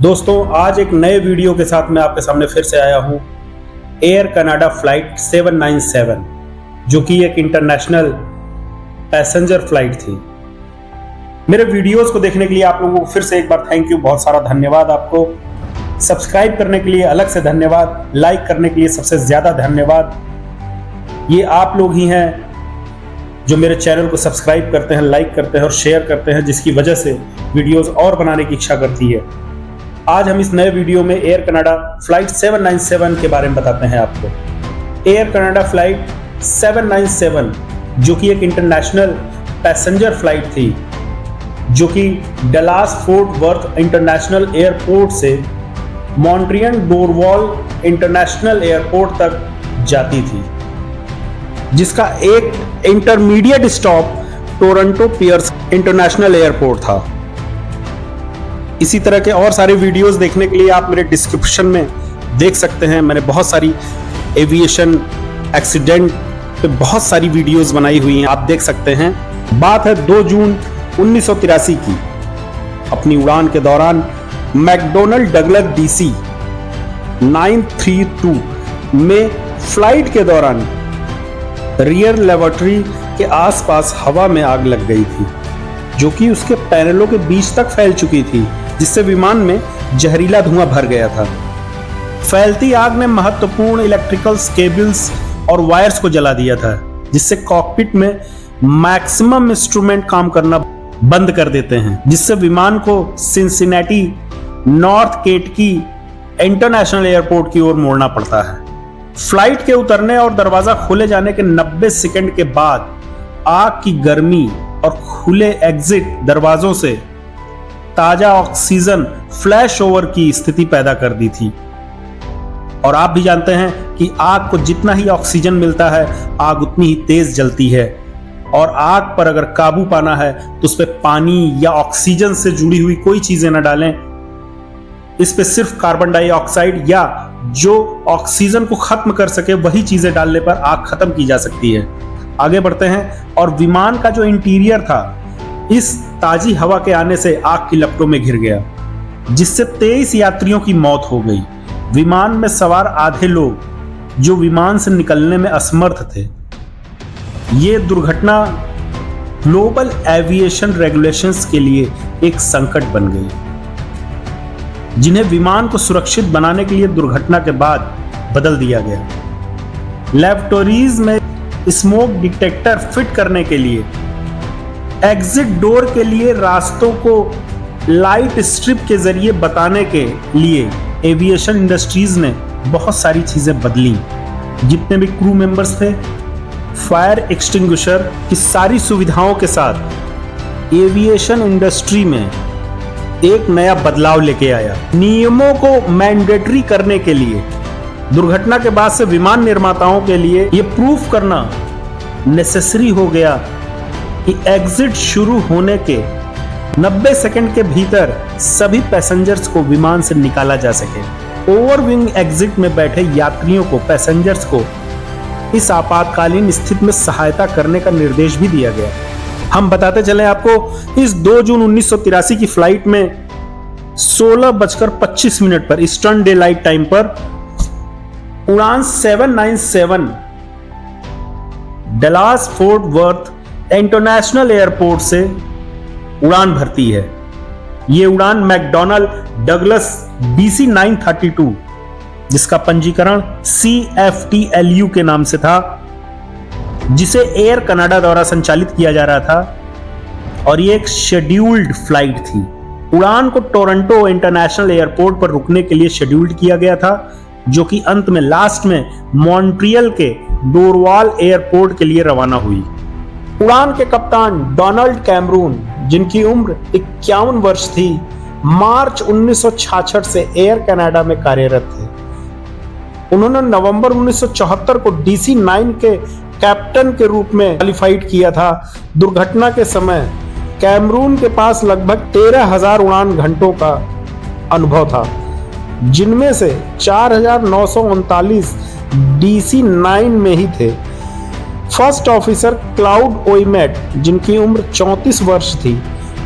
दोस्तों, आज एक नए वीडियो के साथ मैं आपके सामने फिर से आया हूं। एयर कनाडा फ्लाइट 797 जो कि एक इंटरनेशनल पैसेंजर फ्लाइट थी। मेरे वीडियोस को देखने के लिए आप लोगों को फिर से एक बार थैंक यू, बहुत सारा धन्यवाद आपको। सब्सक्राइब करने के लिए अलग से धन्यवाद, लाइक करने के लिए सबसे ज़्यादा धन्यवाद। ये आप लोग ही हैं जो मेरे चैनल को सब्सक्राइब करते हैं, लाइक करते हैं और शेयर करते हैं, जिसकी वजह से वीडियोस और बनाने की इच्छा करती है। आज हम इस नए वीडियो में एयर कनाडा फ्लाइट 797 के बारे में बताते हैं आपको। एयर कनाडा फ्लाइट 797 जो कि एक इंटरनेशनल पैसेंजर फ्लाइट थी, जो कि Dallas Fort Worth international airport से मॉन्ट्रियल डोरवॉल इंटरनेशनल एयरपोर्ट तक जाती थी, जिसका एक intermediate stop Toronto Pearson international airport था। इसी तरह के और सारे वीडियोस देखने के लिए आप मेरे डिस्क्रिप्शन में देख सकते हैं। मैंने बहुत सारी एविएशन एक्सीडेंट पे बहुत सारी वीडियोस बनाई हुई हैं, आप देख सकते हैं। बात है 2 जून 1983 की। अपनी उड़ान के दौरान मैकडोनल्ड डगलस DC 932 में फ्लाइट के दौरान रियर लेबोरेटरी के आसपास हवा में आग लग गई थी, जो कि उसके पैनलों के बीच तक फैल चुकी थी, जिससे विमान में जहरीला धुआं भर गया था। फैलती आग ने महत्वपूर्ण इलेक्ट्रिकल केबल्स और वायर्स को जला दिया था, जिससे कॉकपिट में मैक्सिमम इंस्ट्रूमेंट काम करना बंद कर देते हैं, जिससे विमान को Cincinnati north Ketki international airport की ओर मोड़ना पड़ता है। फ्लाइट के उतरने और दरवाजा खोले जाने के 90 सेकंड के बाद आग की गर्मी और खुले एग्जिट दरवाजों से ताजा ऑक्सीजन फ्लैश ओवर की स्थिति पैदा कर दी थी। और आप भी जानते हैं कि आग को जितना ही ऑक्सीजन मिलता है, आग उतनी ही तेज जलती है। और आग पर अगर काबू पाना है तो उस पर पानी या ऑक्सीजन से जुड़ी हुई कोई चीजें न डालें। इस पे सिर्फ कार्बन डाइऑक्साइड या जो ऑक्सीजन को खत्म कर सके वही चीजें डालने पर आग खत्म की जा सकती है। आगे बढ़ते हैं। और विमान का जो इंटीरियर था, इस ताजी हवा के आने से आग की लपटों में घिर गया, जिससे 23 यात्रियों की मौत हो गई। विमान में सवार आधे लोग जो विमान से निकलने में असमर्थ थे। यह दुर्घटना ग्लोबल एविएशन रेगुलेशंस के लिए एक संकट बन गई, जिन्हें विमान को सुरक्षित बनाने के लिए दुर्घटना के बाद बदल दिया गया। लैबोरेटरीज में स्मोक डिटेक्टर फिट करने के लिए, एग्जिट डोर के लिए रास्तों को लाइट स्ट्रिप के जरिए बताने के लिए एविएशन इंडस्ट्रीज ने बहुत सारी चीजें बदली। जितने भी क्रू मेंबर्स थे, फायर एक्सटिंग्विशर की सारी सुविधाओं के साथ एविएशन इंडस्ट्री में एक नया बदलाव लेके आया। नियमों को मैंडेटरी करने के लिए दुर्घटना के बाद से विमान निर्माताओं के लिए यह प्रूफ करना नेसेसरी हो गया कि एग्जिट शुरू होने के 90 सेकंड के भीतर सभी पैसेंजर्स को विमान से निकाला जा सके। ओवरविंग एग्जिट में बैठे यात्रियों को, पैसेंजर्स को इस आपातकालीन स्थिति में सहायता करने का निर्देश भी दिया गया। हम बताते चले आपको, इस 2 जून 1983 की फ्लाइट में 16:25 पर ईस्टर्न डे लाइट टाइम पर उड़ान 797 Dallas Fort Worth international airport से उड़ान भरती है। यह उड़ान मैकडोनल्ड डगलस DC 932, जिसका पंजीकरण CFTLU के नाम से था, जिसे एयर कनाडा द्वारा संचालित किया जा रहा था, और यह एक शेड्यूल्ड फ्लाइट थी। उड़ान को टोरंटो इंटरनेशनल एयरपोर्ट पर रुकने के लिए शेड्यूल्ड किया गया था, जो कि अंत में लास्ट में मॉन्ट्रियल के डोरवॉल एयरपोर्ट के लिए रवाना हुई। उड़ान के कप्तान डोनाल्ड कैमरून, जिनकी उम्र 51 वर्ष थी, मार्च 1966 से एयर कनाडा में कार्यरत थे। उन्होंने नवंबर 1974 को DC 9 के कैप्टन के रूप में क्वालिफाइड किया था। दुर्घटना के समय कैमरून के पास लगभग 13,000 उड़ान घंटों का अनुभव था, जिनमें से 4,939 DC 9 में ही थे। फर्स्ट ऑफिसर क्लाउड ओइमेट, जिनकी उम्र 34 वर्ष थी,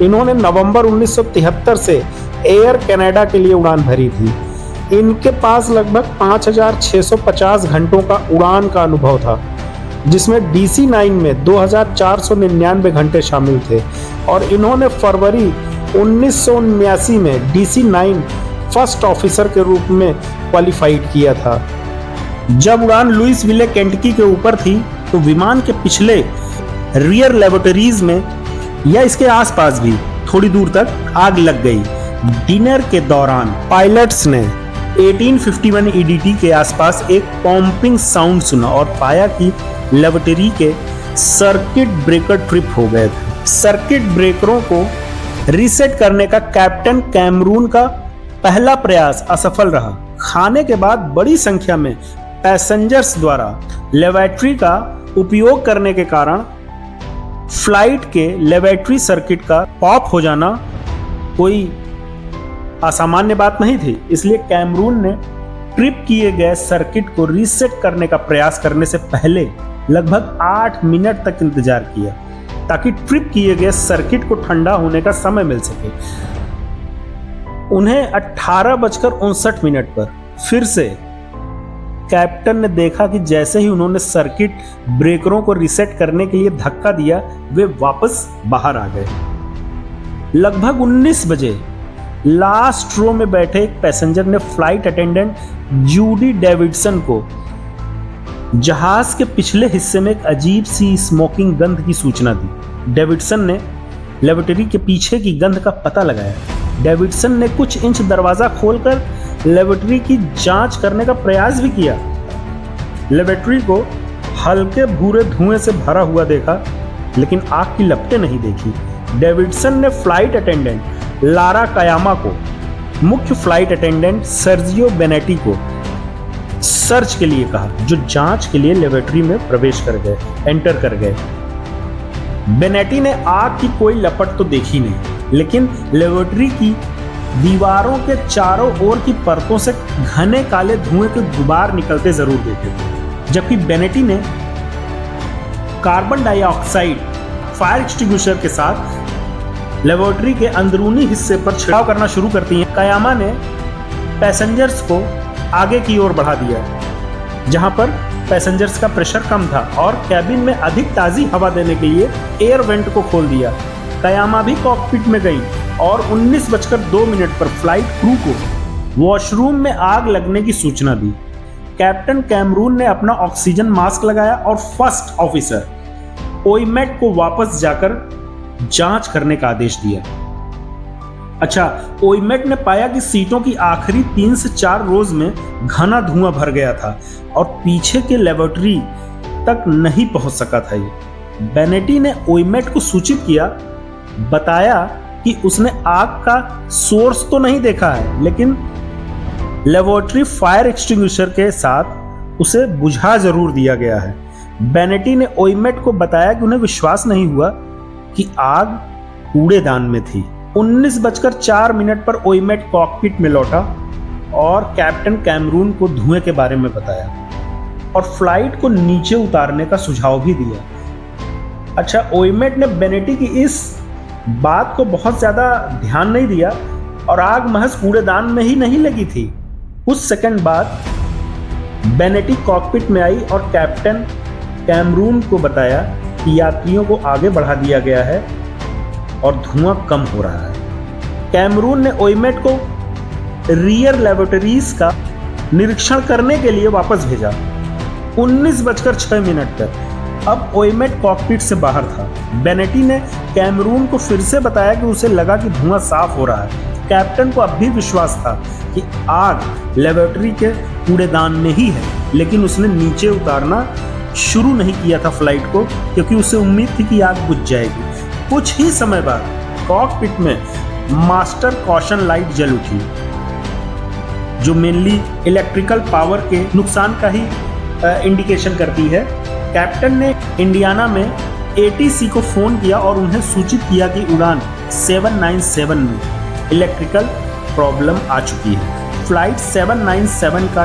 इन्होंने नवंबर 1973 से एयर कनाडा के लिए उड़ान भरी थी। इनके पास लगभग 5,650 घंटों का उड़ान का अनुभव था, जिसमें DC-9 में 2,499 घंटे शामिल थे और इन्होंने फरवरी 1979 में DC-9 फर्स्ट ऑफिसर के रूप में क्वालिफाइड किया था। जब उड़ान लुइसविले केंटकी के ऊपर थी तो विमान के पिछले रियर लेबोरेटरीज में या इसके आसपास भी थोड़ी दूर तक आग लग गई। डिनर के दौरान पायलट्स ने 1851 EDT के आसपास एक पॉम्पिंग साउंड सुना और पाया कि लेबोरेटरी के सर्किट ब्रेकर ट्रिप हो गए थे। सर्किट ब्रेकरों को रीसेट करने का कैप्टन कैमरून का पहला प्रयास असफल रहा। खाने के बाद बड़ी संख्या में पैसेंजर्स द्वारा लेबोरेटरी का उपयोग करने के कारण फ्लाइट के लेबोरेटरी सर्किट का पॉप हो जाना कोई असामान्य बात नहीं थी। इसलिए कैमरून ने ट्रिप किए गए सर्किट को रीसेट करने का प्रयास करने से पहले लगभग 8 मिनट तक इंतजार किया ताकि ट्रिप किए गए सर्किट को ठंडा होने का समय मिल सके। उन्हें 18:59 पर फिर से कैप्टन ने देखा कि जैसे ही उन्होंने सर्किट ब्रेकरों को रीसेट करने के लिए धक्का दिया, वे वापस बाहर आ गए। लगभग 19 बजे लास्ट रो में बैठे एक पैसेंजर ने फ्लाइट अटेंडेंट जूडी डेविडसन को जहाज के पिछले हिस्से में एक अजीब सी स्मोकिंग गंध की सूचना दी। डेविडसन ने लेबोरेटरी के पीछे की गंध का पता लगाया। डेविडसन ने कुछ इंच दरवाजा खोलकर लेबोरेटरी की जांच करने का प्रयास भी किया। लेबोरेटरी को हल्के भूरे धुएं से भरा हुआ देखा, लेकिन आग की लपटें नहीं देखी। डेविडसन ने फ्लाइट अटेंडेंट लारा कायामा को, मुख्य फ्लाइट अटेंडेंट सर्जियो बेनेटी को सर्च के लिए कहा, जो जांच के लिए लेबोरेटरी में एंटर कर गए। बेनेटी ने आग की कोई लपट तो देखी नहीं, लेकिन लेबोरेटरी की दीवारों के चारों ओर की परतों से घने काले धुएं के गुबार निकलते जरूर देखे थे। जबकि बेनेटी ने कार्बन डाइऑक्साइड फायर एक्सटिंग्विशर के साथ लेबोरेटरी के अंदरूनी हिस्से पर छिड़काव करना शुरू करती हैं। कायामा ने पैसेंजर्स को आगे की ओर बढ़ा दिया, जहां पर पैसेंजर्स का प्रेशर कम था, और कैबिन में अधिक ताज़ी हवा देने के लिए एयर वेंट को खोल दिया। कायामा भी कॉकपिट में गई और 19:02 पर फ्लाइट क्रू को वॉशरूम में आग लगने की सूचना दी। कैप्टन कैमरून ने अपना ऑक्सीजन मास्क लगाया और फर्स्ट ऑफिसर ओइमेट को वापस जाकर जांच करने का आदेश दिया। अच्छा, ओइमेट ने पाया कि सीटों की आखिरी 3 से 4 रोज में घना धुआं भर गया था और पीछे के लेबोरेटरी तक नहीं पहुंच सका था। ये बेनेटी ने ओइमेट को सूचित किया, बताया कि उसने आग का सोर्स तो नहीं देखा है, लेकिन लेबोरेटरी फायर एक्सटिंग्विशर के साथ उसे बुझा जरूर दिया गया है। बेनेटी ने ओइमेट को बताया कि उन्हें विश्वास नहीं हुआ कि आग कूड़ेदान में थी। 19:04 पर ओइमेट कॉकपिट में लौटा और कैप्टन कैमरून को धुएं के बारे में बताया और फ्लाइट को नीचे उतारने का सुझाव भी दिया। अच्छा, ओइमेट ने बेनेटी की इस बात को बहुत ज्यादा ध्यान नहीं दिया और आग महज कूड़ेदान में ही नहीं लगी थी। कुछ सेकंड बाद बेनेटी कॉकपिट में आई और कैप्टन कैमरून को बताया कि यात्रियों को आगे बढ़ा दिया गया है और धुआं कम हो रहा है। कैमरून ने ओइमेट को रियर लेबोरेटरीज का निरीक्षण करने के लिए वापस भेजा। 19:06 पर अब ओइमेट कॉकपिट से बाहर था। बेनेटी ने कैमरून को फिर से बताया कि उसे लगा कि धुआं साफ हो रहा है। कैप्टन को अब भी विश्वास था कि आग लेबोरेटरी के कूड़ेदान में ही है, लेकिन उसने नीचे उतारना शुरू नहीं किया था फ्लाइट को, क्योंकि उसे उम्मीद थी कि आग बुझ जाएगी। कुछ ही समय बाद कॉकपिट में मास्टर कॉशन लाइट जल उठी, जो मेनली इलेक्ट्रिकल पावर के नुकसान का ही इंडिकेशन करती है। कैप्टन ने इंडियाना में ATC को फोन किया और उन्हें सूचित किया कि उड़ान 797 में इलेक्ट्रिकल प्रॉब्लम आ चुकी है। फ्लाइट 797 का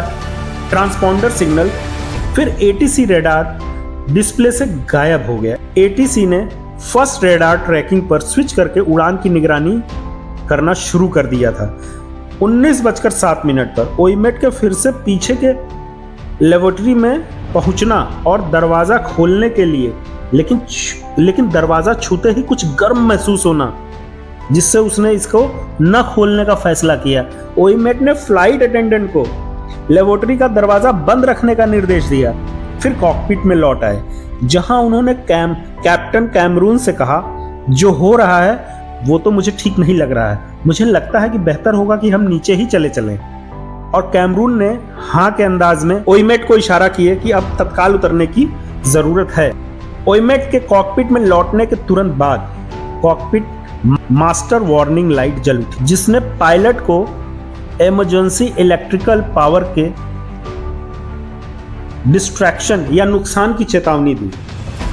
ट्रांसपॉन्डर सिग्नल फिर ATC रेडार डिस्प्ले से गायब हो गया। ATC ने फर्स्ट रेडार ट्रैकिंग पर स्विच करके उड़ान की निगरानी करना शुरू कर दिया था। 19:07 पर ओइमेट के फिर से पीछे के लेबोरेटरी में पहुंचना और दरवाजा खोलने के लिए, लेकिन दरवाजा छूते ही कुछ गर्म महसूस होना, जिससे उसने इसको न खोलने का फैसला किया। ओइमेट ने फ्लाइट अटेंडेंट को लेबोरेटरी का दरवाजा बंद रखने का निर्देश दिया। फिर कॉकपिट में लौट आए, जहां उन्होंने कैप्टन कैमरून से कहा, जो हो रहा है वो तो मुझे ठीक नहीं लग रहा है, मुझे लगता है कि बेहतर होगा कि हम नीचे ही चले चलें। और कैमरून ने हाँ के अंदाज में ओइमेट को इशारा किए कि अब तत्काल उतरने की जरूरत है। ओइमेट के कॉकपिट में लौटने के तुरंत बाद कॉकपिट मास्टर वार्निंग लाइट जल उठी, जिसने पायलट को इमरजेंसी इलेक्ट्रिकल पावर के डिस्ट्रैक्शन या नुकसान की चेतावनी दी।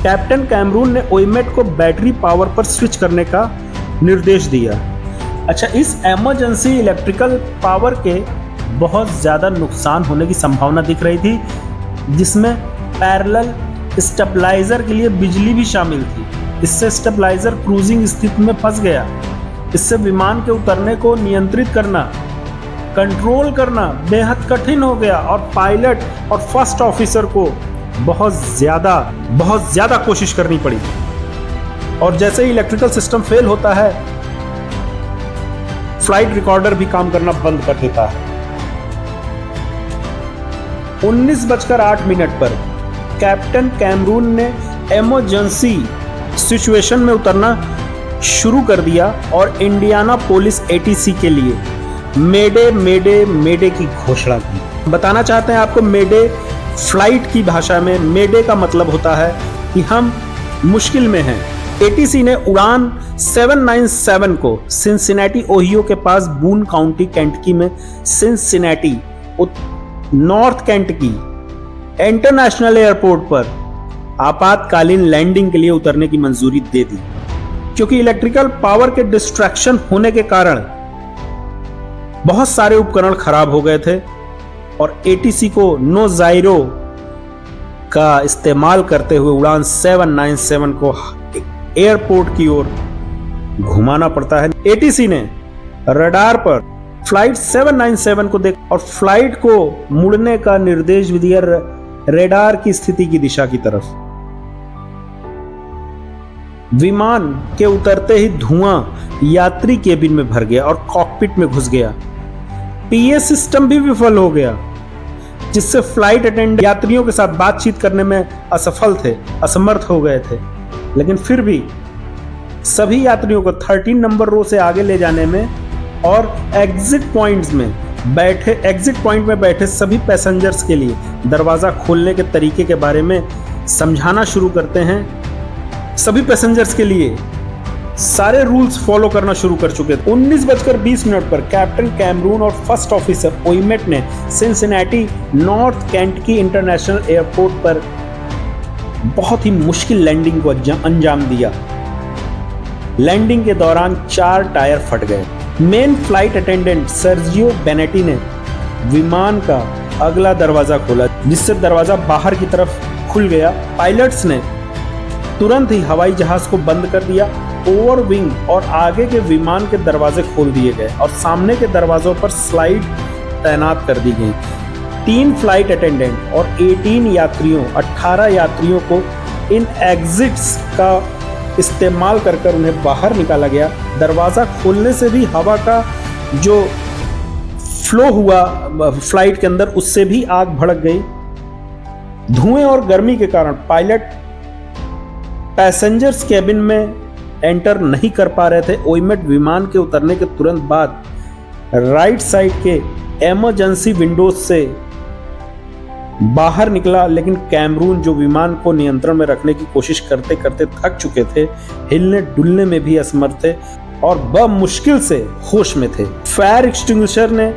कैप्टन कैमरून ने ओइमेट को बैटरी पावर पर स्विच करने का निर्देश दिया। अच्छा, इस इमरजेंसी इलेक्ट्रिकल पावर के बहुत ज़्यादा नुकसान होने की संभावना दिख रही थी, जिसमें पैरेलल स्टेबलाइजर के लिए बिजली भी शामिल थी। इससे स्टेबलाइजर क्रूजिंग स्थिति में फंस गया। इससे विमान के उतरने को नियंत्रित करना, कंट्रोल करना बेहद कठिन हो गया और पायलट और फर्स्ट ऑफिसर को बहुत ज़्यादा कोशिश करनी पड़ी। और जैसे ही इलेक्ट्रिकल सिस्टम फेल होता है, फ्लाइट रिकॉर्डर भी काम करना बंद कर देता है। 19:08 पर कैप्टन कैमरून ने इमरजेंसी सिचुएशन में उतरना शुरू कर दिया और इंडियाना पोलिस एटीसी के लिए मेडे मेडे मेडे की घोषणा की। बताना चाहते हैं आपको, मेडे फ्लाइट की भाषा में मेडे का मतलब होता है कि हम मुश्किल में हैं। एटीसी ने उड़ान 797 को सिंसिनेटी ओहियो के पास बून काउंटी केंटकी में Cincinnati north Kentucky international airport पर आपातकालीन लैंडिंग के लिए उतरने की मंजूरी दे दी, क्योंकि इलेक्ट्रिकल पावर के डिस्ट्रैक्शन होने के कारण बहुत सारे उपकरण खराब हो गए थे और एटीसी को नो जायरो का इस्तेमाल करते हुए उड़ान 797 को एयरपोर्ट की ओर घुमाना पड़ता है। एटीसी ने रडार पर फ्लाइट 797 को देख और फ्लाइट को मुड़ने का निर्देश भी दिया रडार की स्थिति की दिशा की तरफ। विमान के उतरते ही धुआं यात्री केबिन में भर गया और कॉकपिट में घुस गया। पीए सिस्टम भी विफल हो गया, जिससे फ्लाइट अटेंडेंट यात्रियों के साथ बातचीत करने में असमर्थ हो गए थे। लेकिन फिर भी सभी यात्रियों को 13 नंबर रो से आगे ले जाने में और एग्जिट पॉइंट में बैठे सभी पैसेंजर्स के लिए दरवाजा खोलने के तरीके के बारे में समझाना शुरू करते हैं। सभी पैसेंजर्स के लिए सारे रूल्स फॉलो करना शुरू कर चुके थे। 19:20 पर कैप्टन कैमरून और फर्स्ट ऑफिसर ओइमेट ने Cincinnati north Kentucky international airport पर बहुत ही मुश्किल लैंडिंग को अंजाम दिया। लैंडिंग के दौरान 4 टायर फट गए। मेन फ्लाइट अटेंडेंट सर्जियो बेनेटी ने विमान का अगला दरवाजा खोला, जिससे दरवाजा बाहर की तरफ खुल गया। पायलट्स ने तुरंत ही हवाई जहाज को बंद कर दिया। ओवर विंग और आगे के विमान के दरवाजे खोल दिए गए और सामने के दरवाजों पर स्लाइड तैनात कर दी गई। 3 फ्लाइट अटेंडेंट और 18 यात्रियों को इन एग्जिट्स का इस्तेमाल कर उन्हें बाहर निकाला गया। दरवाज़ा खोलने से भी हवा का जो फ्लो हुआ फ्लाइट के अंदर, उससे भी आग भड़क गई। धुएं और गर्मी के कारण पायलट पैसेंजर्स केबिन में एंटर नहीं कर पा रहे थे। ओइमेट विमान के उतरने के तुरंत बाद राइट साइड के इमरजेंसी विंडोज से बाहर निकला, लेकिन कैमरून जो विमान को नियंत्रण में रखने की कोशिश करते करते थक चुके थे, हिलने डुलने में भी असमर्थ थे और बमुश्किल से होश में थे। फायर एक्सटिंग्विशर ने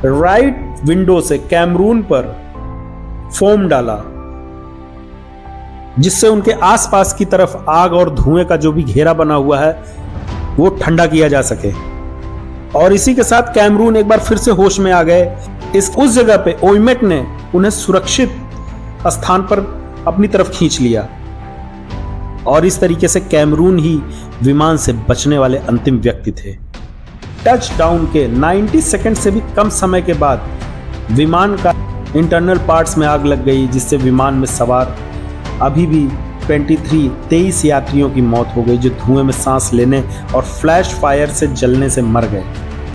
राइट विंडो से कैमरून पर फोम डाला, जिससे उनके आसपास की तरफ आग और धुएं का जो भी घेरा बना हुआ है वो ठंडा किया जा सके। और इसी के साथ कैमरून एक बार फिर से होश में आ गए। उस जगह पे ओइमेट ने उन्हें सुरक्षित स्थान पर अपनी तरफ खींच लिया और इस तरीके से कैमरून ही विमान से बचने वाले अंतिम व्यक्ति थे। टच डाउन के 90 सेकंड से भी कम समय के बाद विमान का इंटरनल पार्ट्स में आग लग गई, जिससे विमान में सवार अभी भी 23 यात्रियों की मौत हो गई, जो धुएं में सांस लेने और फ्लैश फायर से जलने से मर गए।